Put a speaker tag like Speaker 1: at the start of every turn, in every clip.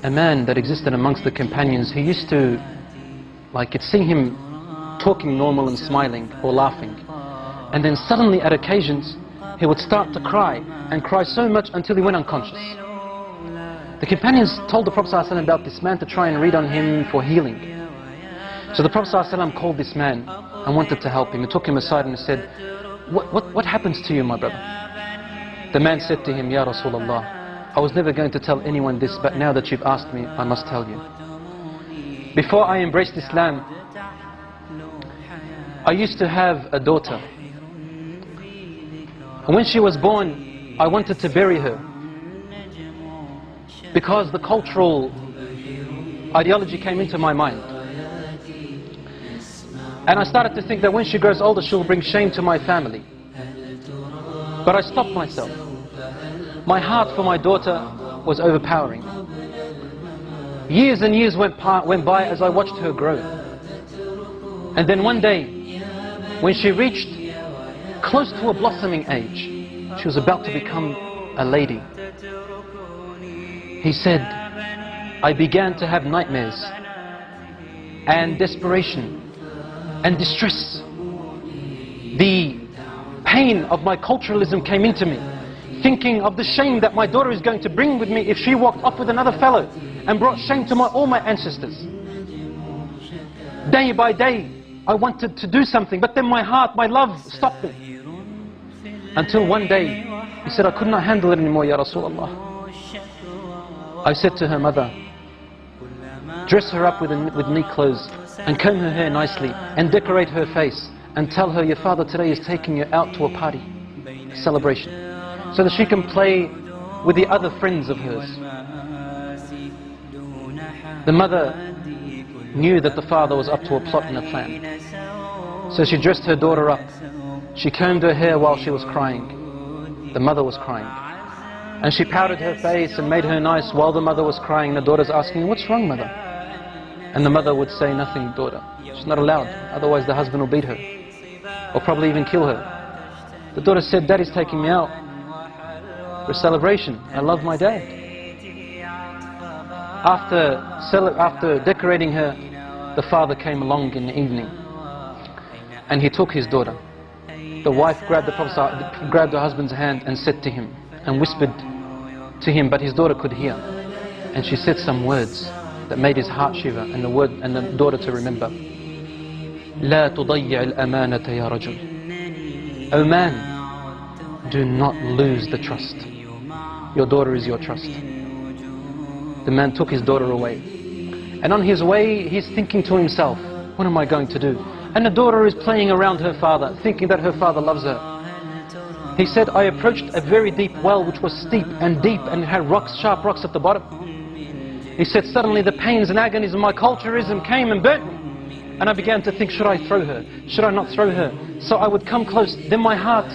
Speaker 1: a man that existed amongst the companions. He used to, you'd see him talking normal and smiling or laughing, and then suddenly at occasions he would start to cry, and cry so much until he went unconscious. The companions told the Prophet ﷺ about this man to try and read on him for healing. So the Prophet ﷺ called this man and wanted to help him. He took him aside and said, what happens to you, my brother? The man said to him, Ya Rasulullah, I was never going to tell anyone this, but now that you've asked me, I must tell you. Before I embraced Islam, I used to have a daughter. And when she was born, I wanted to bury her, because the cultural ideology came into my mind. And I started to think that when she grows older, she'll bring shame to my family. But I stopped myself. My heart for my daughter was overpowering. Years and years went by as I watched her grow. And then one day, when she reached close to a blossoming age, she was about to become a lady. He said, I began to have nightmares and desperation and distress. The pain of my culturalism came into me, thinking of the shame that my daughter is going to bring with me if she walked off with another fellow and brought shame to all my ancestors. Day by day, I wanted to do something, but then my heart, my love stopped me. Until one day, he said, I could not handle it anymore, Ya Rasulullah. I said to her mother, dress her up with neat clothes and comb her hair nicely and decorate her face and tell her your father today is taking you out to a party, a celebration, so that she can play with the other friends of hers. The mother knew that the father was up to a plot and a plan. So she dressed her daughter up. She combed her hair while she was crying. The mother was crying. And she powdered her face and made her nice while the mother was crying. The daughter's asking, what's wrong, mother? And the mother would say, nothing, daughter. She's not allowed, otherwise the husband will beat her, or probably even kill her. The daughter said, Daddy's taking me out for a celebration. I love my dad. After decorating her, the father came along in the evening, and he took his daughter. The wife grabbed the husband's hand and said to him, and whispered to him, but his daughter could hear. And she said some words that made his heart shiver, and the daughter to remember. لا تضيع الأمانة يا رجل. O man, do not lose the trust. Your daughter is your trust. The man took his daughter away. And on his way, he's thinking to himself, what am I going to do? And the daughter is playing around her father, thinking that her father loves her. He said, I approached a very deep well which was steep and deep and it had rocks, sharp rocks at the bottom. He said, suddenly the pains and agonies of my culturalism came and burnt me. And I began to think, should I throw her? Should I not throw her? So I would come close, then my heart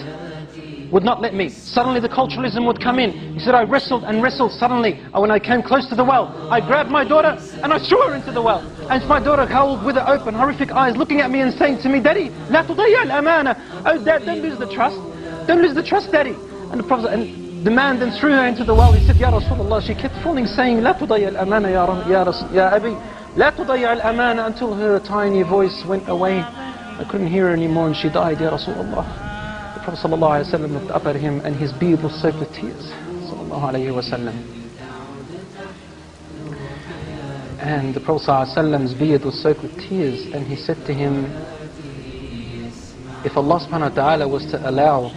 Speaker 1: would not let me. Suddenly the culturalism would come in. He said, I wrestled and wrestled. Suddenly, when I came close to the well, I grabbed my daughter and I threw her into the well. And my daughter held with her open, horrific eyes, looking at me and saying to me, Daddy, لا تضيع الأمانة. Oh Dad, don't lose the trust. Don't lose the trust, Daddy. And the man then threw her into the well. He said, Ya Rasulullah. She kept falling, saying, لا تضيع الأمانة يا أبي. لا تضيع الأمانة, until her tiny voice went away. I couldn't hear her anymore and she died, Ya Rasulullah. The Prophet ﷺ looked up at him and his beard was soaked with tears. And the Prophet ﷺ's beard was soaked with tears, and he said to him, if Allah subhanahu wa ta'ala was to allow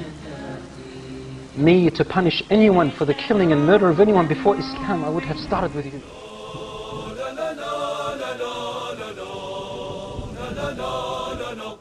Speaker 1: me to punish anyone for the killing and murder of anyone before Islam, I would have started with you. La la la la la la la la la la la la.